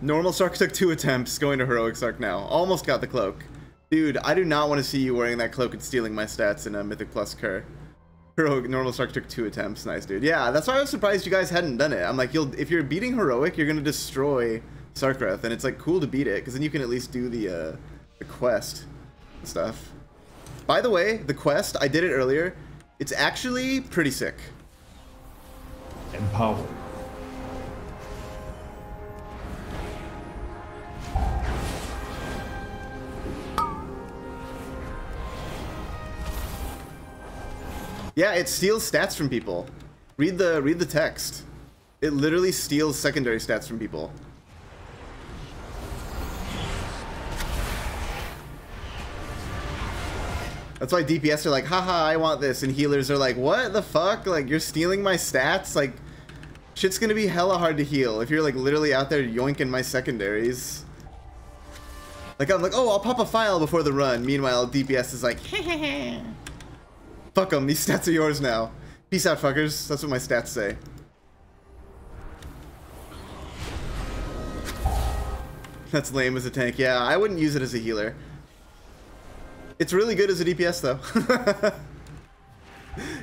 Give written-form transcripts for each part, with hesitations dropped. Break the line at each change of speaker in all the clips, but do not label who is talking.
Normal Sark took 2 attempts, going to Heroic Sark now. Almost got the cloak. Dude, I do not want to see you wearing that cloak and stealing my stats in a Mythic Plus Cur. Normal Sark took 2 attempts. Nice, dude. Yeah, that's why I was surprised you guys hadn't done it. I'm like, if you're beating Heroic, you're going to destroy Sarkreath, and it's like cool to beat it, because then you can at least do the quest and stuff. By the way, the quest, I did it earlier. It's actually pretty sick.
Empower.
Yeah, it steals stats from people. Read the text. It literally steals secondary stats from people. That's why DPS are like, haha, I want this, and healers are like, what the fuck? Like, you're stealing my stats? Like, shit's gonna be hella hard to heal if you're like literally out there yoinking my secondaries. Like, I'm like, oh, I'll pop a file before the run. Meanwhile, DPS is like, hehehe. Fuck them, these stats are yours now. Peace out, fuckers. That's what my stats say. That's lame as a tank. Yeah, I wouldn't use it as a healer. It's really good as a DPS, though.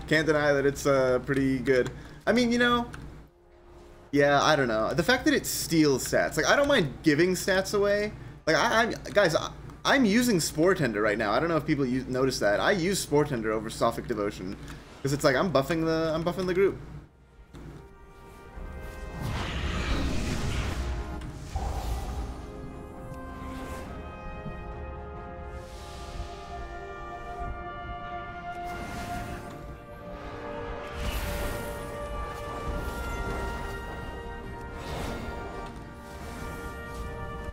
Can't deny that it's pretty good. I mean, you know, yeah, I don't know. The fact that it steals stats. Like, I don't mind giving stats away. Like, guys, I'm using Spore Tender right now. I don't know if people notice that. I use Spore Tender over Sophic Devotion because it's like I'm buffing the group.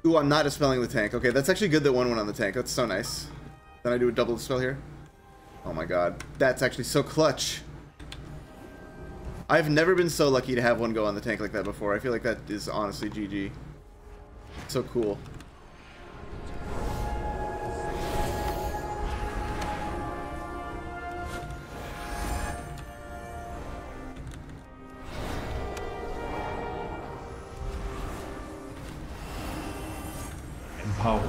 Ooh, I'm not dispelling the tank. Okay, that's actually good that one went on the tank. That's so nice. Then I do a double dispel here. Oh my god. That's actually so clutch. I've never been so lucky to have one go on the tank like that before. I feel like that is honestly GG. So cool.
Empower.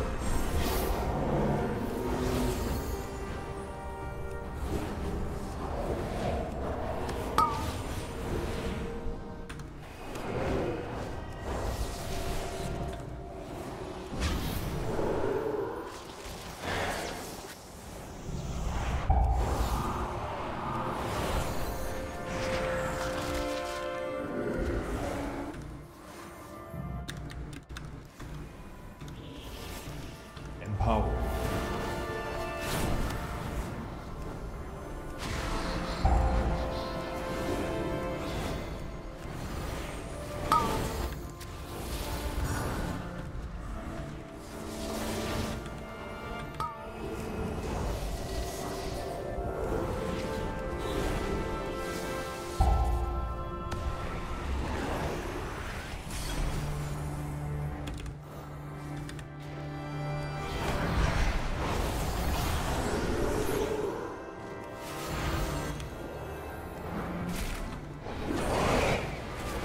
Empower.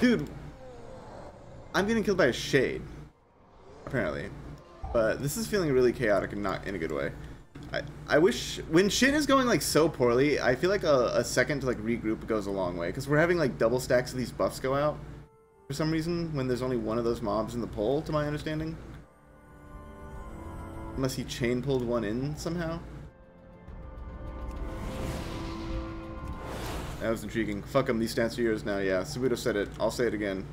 Dude, I'm getting killed by a shade, apparently. But this is feeling really chaotic and not in a good way. I wish, when shit is going like so poorly, I feel like a second to like regroup goes a long way. Because we're having like double stacks of these buffs go out for some reason when there's only one of those mobs in the poll, to my understanding. Unless he chain pulled one in somehow. That was intriguing. Fuck him, these stats are yours now. Yeah, Sabuto said it. I'll say it again.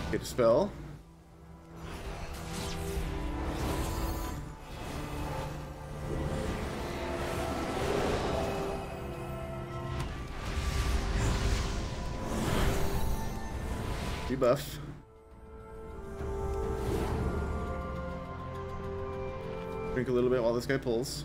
Okay, dispel. Debuff. Drink a little bit while this guy pulls.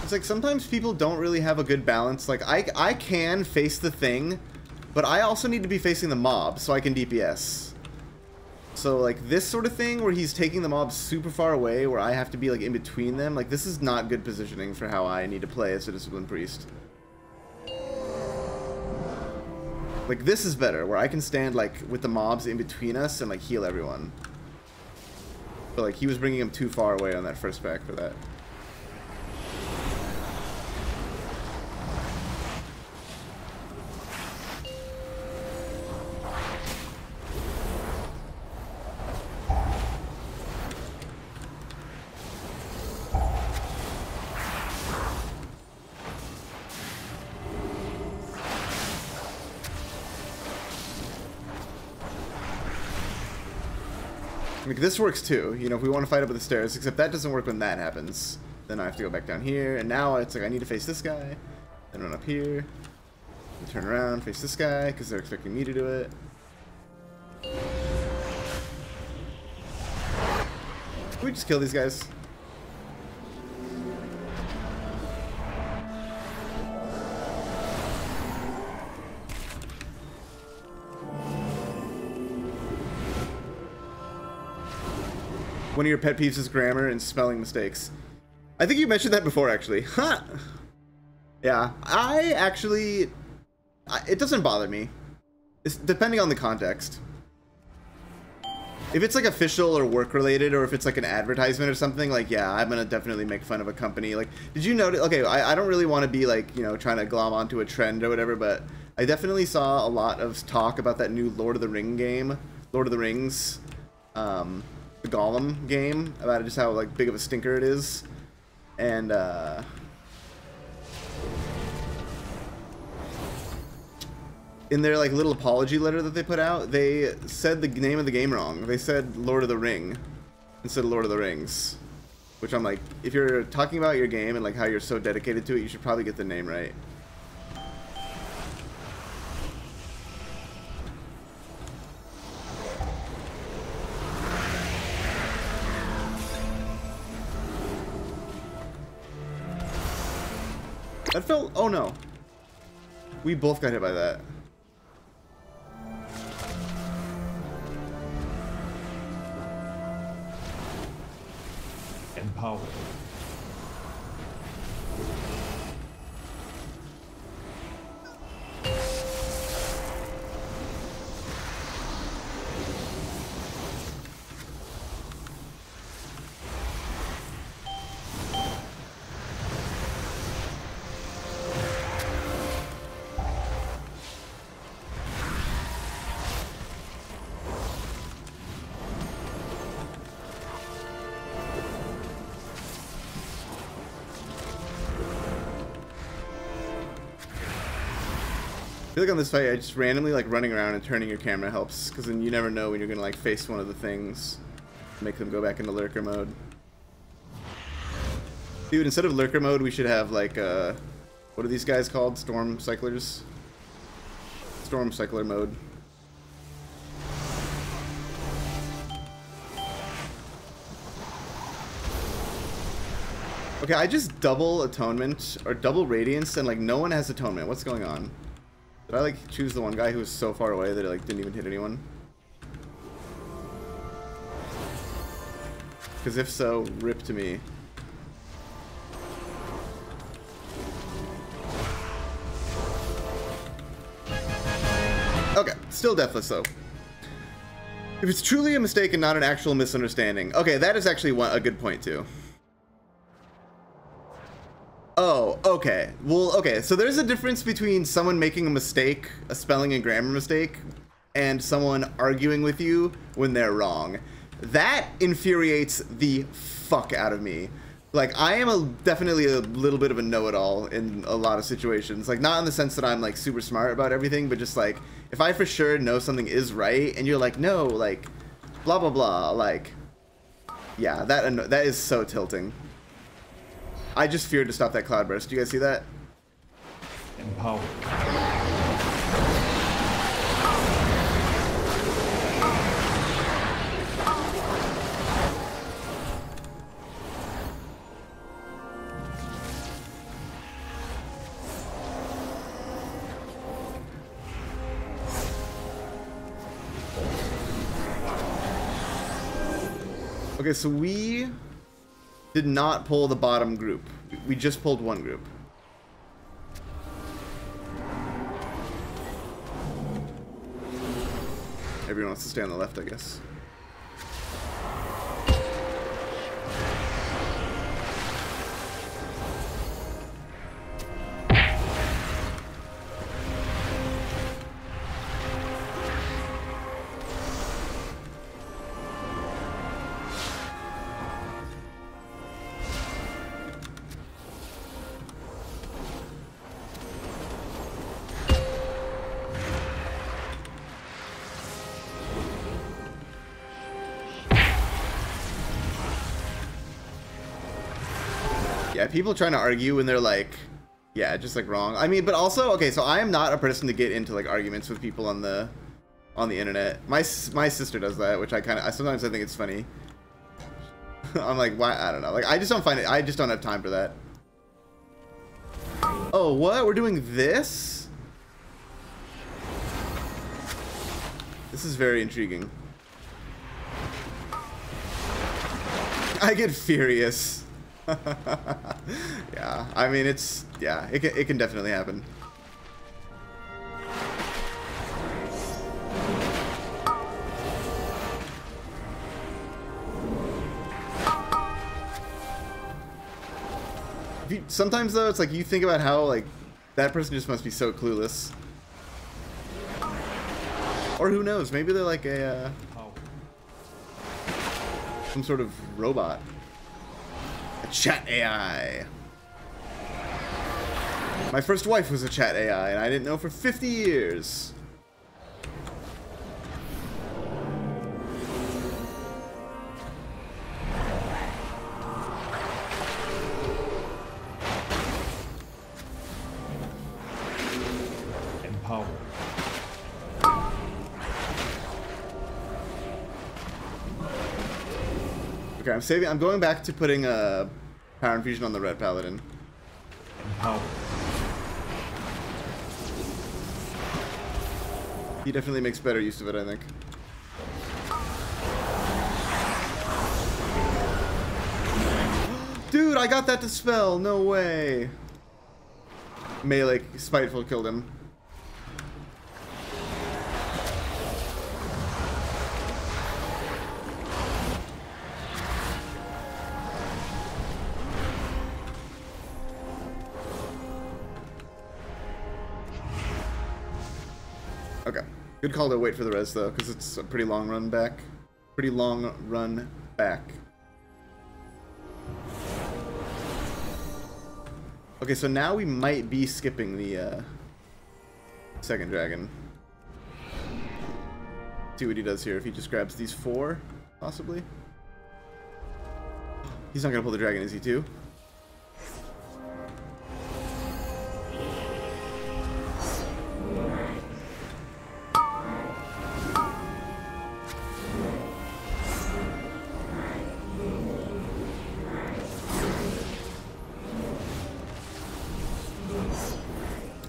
It's like sometimes people don't really have a good balance. Like I can face the thing, but I also need to be facing the mob so I can DPS. So like this sort of thing where he's taking the mob super far away where I have to be like in between them, like this is not good positioning for how I need to play as a Disciplined Priest. Like this is better where I can stand like with the mobs in between us and like heal everyone. But like he was bringing him too far away on that first pack for that. Like, this works too, you know, if we want to fight up at the stairs, except that doesn't work when that happens. Then I have to go back down here, and now it's like I need to face this guy, then run up here, and turn around, face this guy, because they're expecting me to do it. Can we just kill these guys? One of your pet peeves is grammar and spelling mistakes. I think you mentioned that before, actually. Huh. Yeah, it doesn't bother me. It's depending on the context. If it's like official or work related, or if it's like an advertisement or something, like, yeah, I'm gonna definitely make fun of a company. Like, did you notice? Okay, I don't really want to be like, you know, trying to glom onto a trend or whatever, but I definitely saw a lot of talk about that new Lord of the Ring game, Lord of the Rings, the Gollum game, about just how like big of a stinker it is, and in their like little apology letter that they put out, they said the name of the game wrong. They said Lord of the Ring instead of Lord of the Rings, which I'm like, if you're talking about your game and like how you're so dedicated to it, you should probably get the name right. That felt... oh no. We both got hit by that.
Empowered.
I feel like on this fight, I just randomly like running around and turning your camera helps, because then you never know when you're gonna like face one of the things, make them go back into lurker mode. Dude, instead of lurker mode, we should have like what are these guys called? Storm cyclers? Storm cycler mode. Okay, I just double atonement or double radiance and like no one has atonement. What's going on? Did I like choose the one guy who was so far away that it like didn't even hit anyone? Because if so, rip to me. Okay, still deathless though. If it's truly a mistake and not an actual misunderstanding. Okay, that is actually a good point too. Oh, okay. Well, okay, so there's a difference between someone making a mistake, a spelling and grammar mistake, and someone arguing with you when they're wrong. That infuriates the fuck out of me. Like, I am definitely a little bit of a know-it-all in a lot of situations. Like, not in the sense that I'm, like, super smart about everything, but just, like, if I for sure know something is right, and you're like, no, like, blah, blah, blah, like, yeah, that is so tilting. I just feared to stop that cloud burst. Do you guys see that?
Empowered.
Okay, so we did not pull the bottom group. We just pulled one group. Everyone wants to stay on the left, I guess. Yeah, people trying to argue when they're like, yeah, just like wrong. I mean, but also, okay, so I am not a person to get into like arguments with people on the internet. My sister does that, which I sometimes I think it's funny. I'm like, why? I don't know. Like, I just don't find it. I just don't have time for that. Oh, what? We're doing this? This is very intriguing. I get furious. Yeah, I mean, it can definitely happen. Sometimes though, it's like you think about how like that person just must be so clueless. Or who knows, maybe they're like a some sort of robot. A chat AI. My first wife was a chat AI, and I didn't know for 50 years.
Empower.
Okay, I'm saving. I'm going back to putting a power infusion on the red paladin.
Empower.
He definitely makes better use of it, I think. Dude, I got that to spell. No way. Melee Spiteful killed him. Okay. Good call to wait for the res though, because it's a pretty long run back. Pretty long run back. Okay, so now we might be skipping the second dragon. See what he does here. If he just grabs these 4, possibly. He's not gonna pull the dragon, is he too?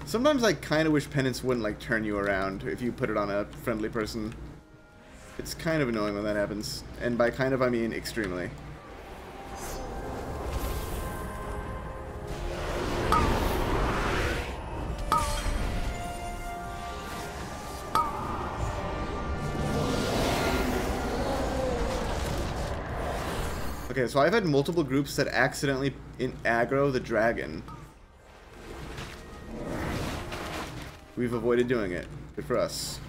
Sometimes I kind of wish penance wouldn't like turn you around if you put it on a friendly person. It's kind of annoying when that happens. And by kind of, I mean extremely. Okay, so I've had multiple groups that accidentally aggro the dragon. We've avoided doing it. Good for us.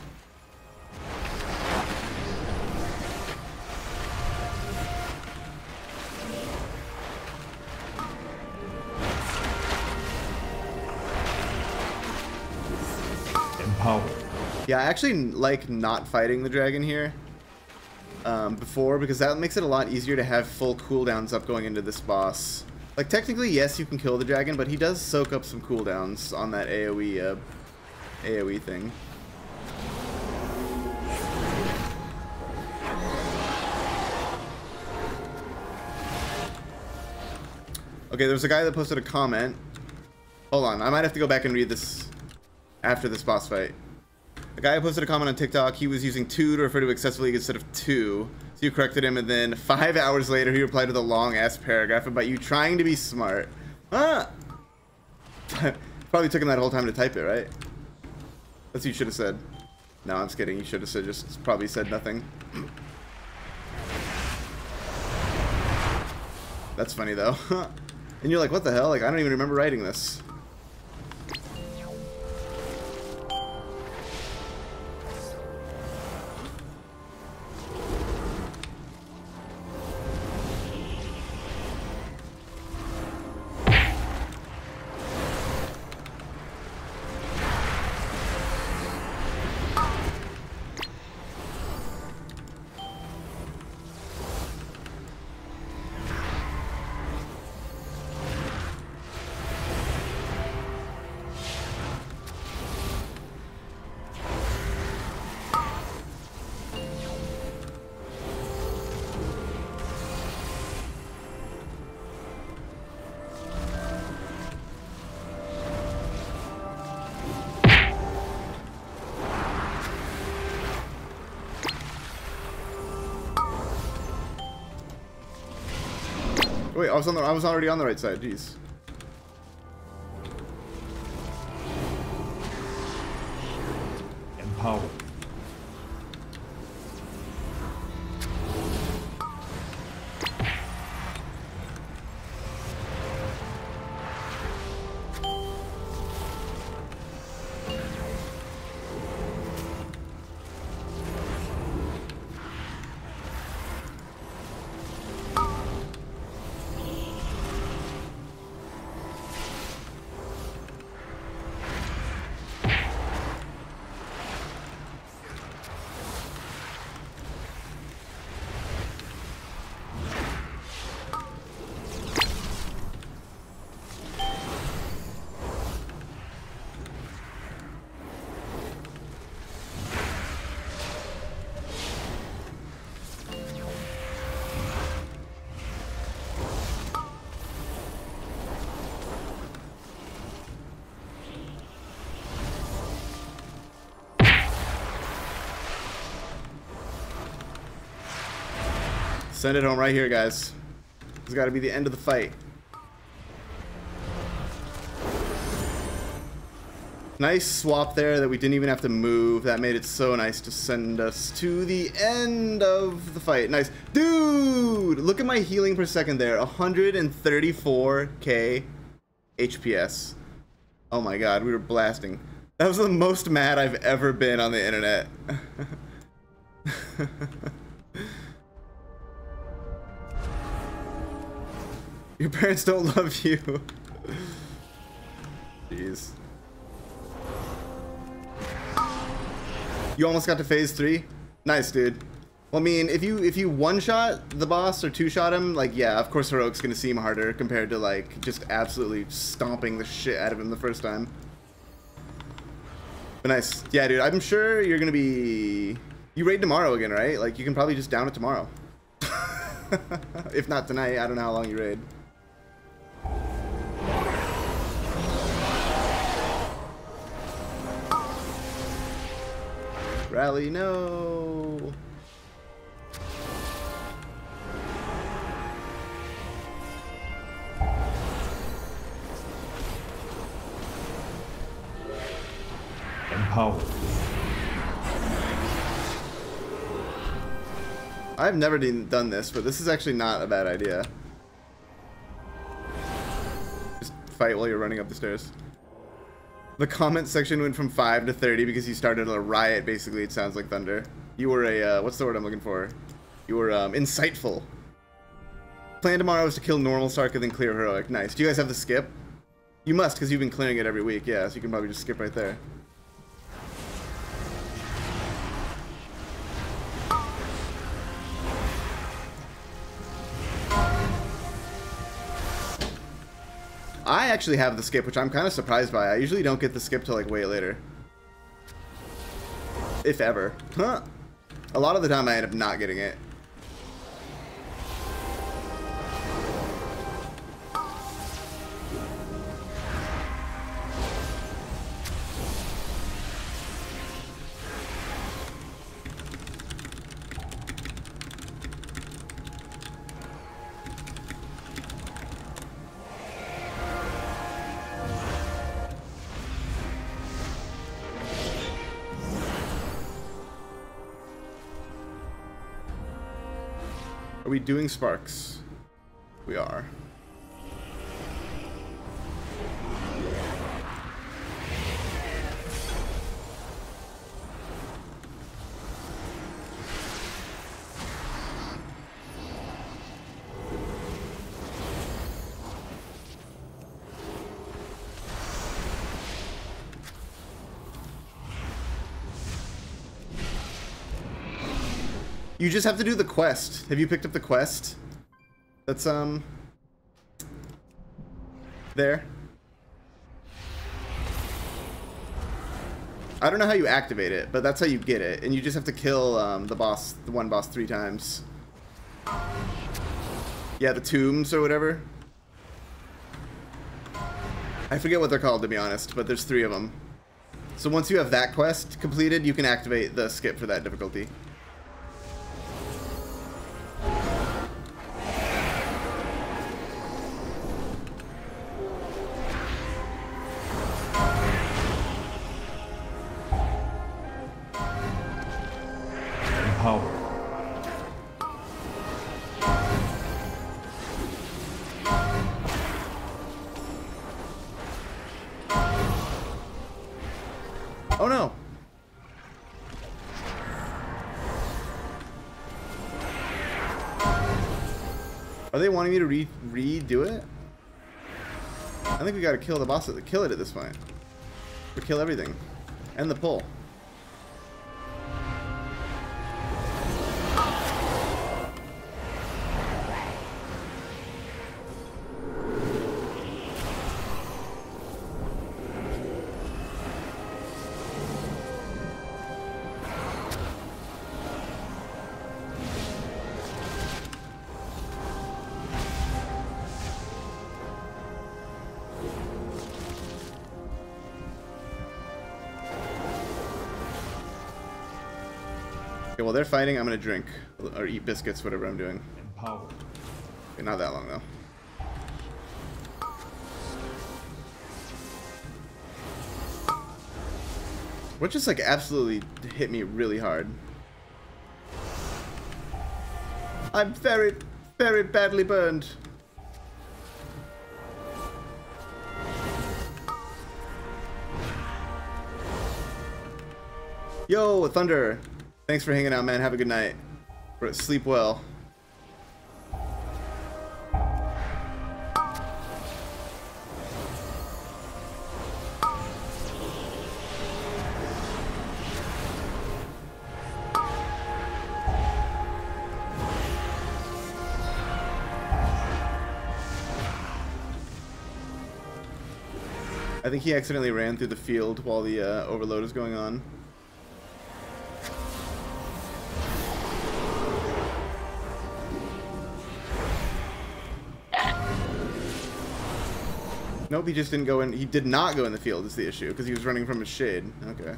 Empower.
Yeah, I actually like not fighting the dragon here before, because that makes it a lot easier to have full cooldowns up going into this boss. Like, technically, yes, you can kill the dragon, but he does soak up some cooldowns on that AoE thing. Okay, there's a guy that posted a comment. Hold on, I might have to go back and read this after this boss fight. A guy posted a comment on TikTok. He was using 2 to refer to excessive league instead of 2. So you corrected him, and then 5 hours later, he replied with a long-ass paragraph about you trying to be smart. Ah! Probably took him that whole time to type it, right? That's what you should have said. No, I'm just kidding. You should have said just probably said nothing. That's funny, though. And you're like, what the hell? Like, I don't even remember writing this. Wait, I was already on the right side. Jeez.
Empower.
Send it home right here, guys. It's got to be the end of the fight. Nice swap there that we didn't even have to move. That made it so nice to send us to the end of the fight. Nice. Dude, look at my healing per second there. 134k HPS. Oh my god, we were blasting. That was the most mad I've ever been on the internet. Your parents don't love you. Jeez. You almost got to phase 3? Nice, dude. Well, I mean, if you one-shot the boss or two-shot him, like, yeah, of course Heroic's gonna seem harder compared to, like, just absolutely stomping the shit out of him the first time. But nice. Yeah, dude, I'm sure you're gonna be... You raid tomorrow again, right? Like, you can probably just down it tomorrow. If not tonight, I don't know how long you raid. Rally, no.
Empower.
I've never done this, but this is actually not a bad idea. Just fight while you're running up the stairs. The comment section went from 5 to 30 because you started a riot, basically, it sounds like Thunder. You were a, what's the word I'm looking for? You were, insightful. Plan tomorrow is to kill normal Sark and then clear Heroic. Nice. Do you guys have the skip? You must, because you've been clearing it every week, yeah, so you can probably just skip right there. I actually have the skip, which I'm kind of surprised by. I usually don't get the skip till like way later. If ever. Huh. A lot of the time I end up not getting it. Are we doing sparks? We are. You just have to do the quest. Have you picked up the quest? That's, there. I don't know how you activate it, but that's how you get it. And you just have to kill, the one boss 3 times. Yeah, the tombs or whatever. I forget what they're called, to be honest, but there's 3 of them. So once you have that quest completed, you can activate the skip for that difficulty.
Power.
Oh no! Are they wanting me to redo it? I think we gotta kill the boss, kill it at this point. Or kill everything. And the pull. Okay, while they're fighting, I'm gonna drink or eat biscuits, whatever I'm doing.
Empower.
Okay, not that long though. What just like absolutely hit me really hard. I'm very, very badly burned. Yo, Thunder. Thanks for hanging out, man. Have a good night. Sleep well. I think he accidentally ran through the field while the overload is going on. Nope, he just didn't go in. He did not go in the field is the issue, because he was running from his shade. Okay.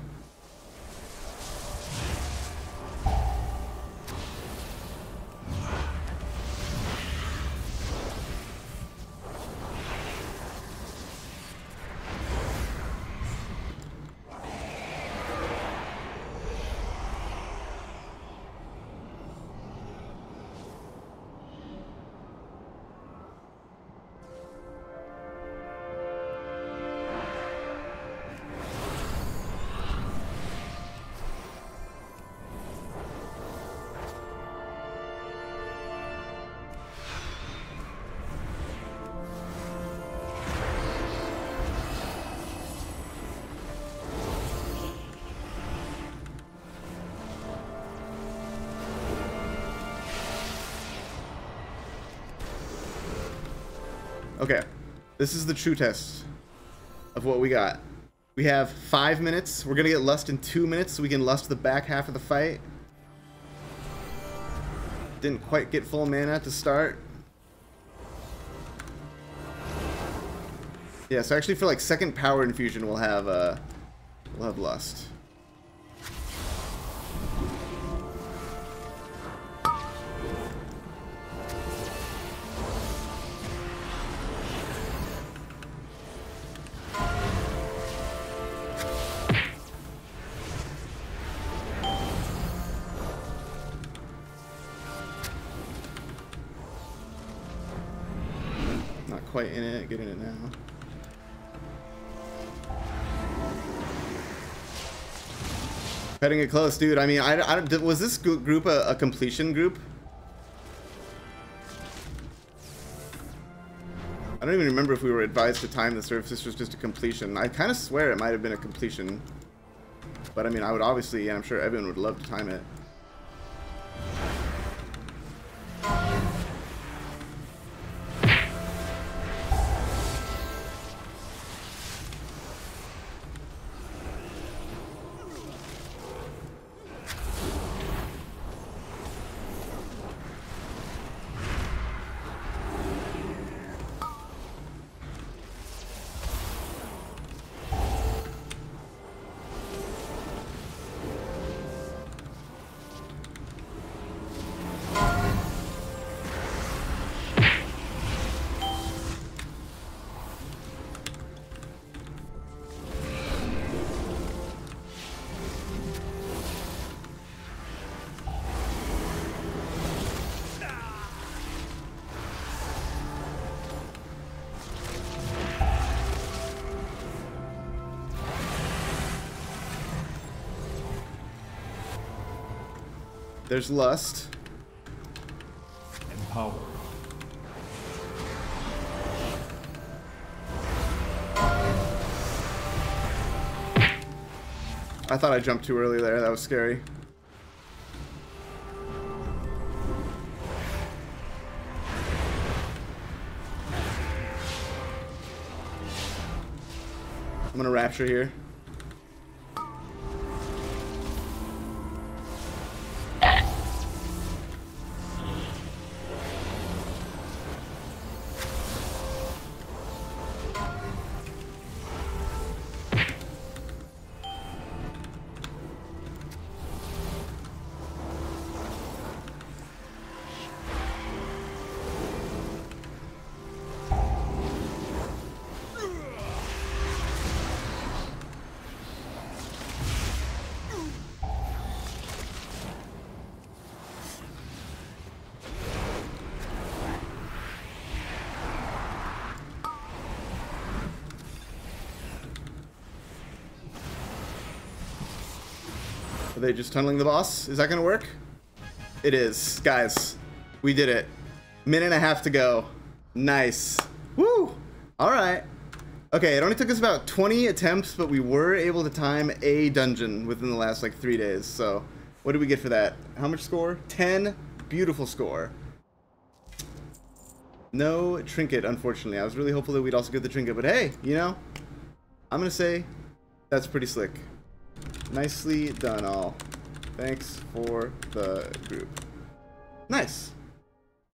Okay, this is the true test of what we got. We have 5 minutes. We're gonna get lust in 2 minutes, so we can lust the back half of the fight. Didn't quite get full mana to start. Yeah, so actually for like second power infusion, we'll have lust. quite in it. Get in it now. Cutting it close, dude. I mean, was this group a completion group? I don't even remember if we were advised to time this or if this was just a completion. I kind of swear it might have been a completion. But I mean, I would obviously, and I'm sure everyone would love to time it. There's lust.
Empower.
I thought I jumped too early there. That was scary. I'm gonna rapture here. Are they just tunneling the boss? Is that gonna work? It is. Guys, we did it. Minute and a half to go. Nice. Woo! Alright. Okay, it only took us about 20 attempts, but we were able to time a dungeon within the last, like, 3 days. So, what did we get for that? How much score? 10. Beautiful score. No trinket, unfortunately. I was really hopeful that we'd also get the trinket, but hey, you know, I'm gonna say that's pretty slick. Nicely done, all. Thanks for the group. Nice.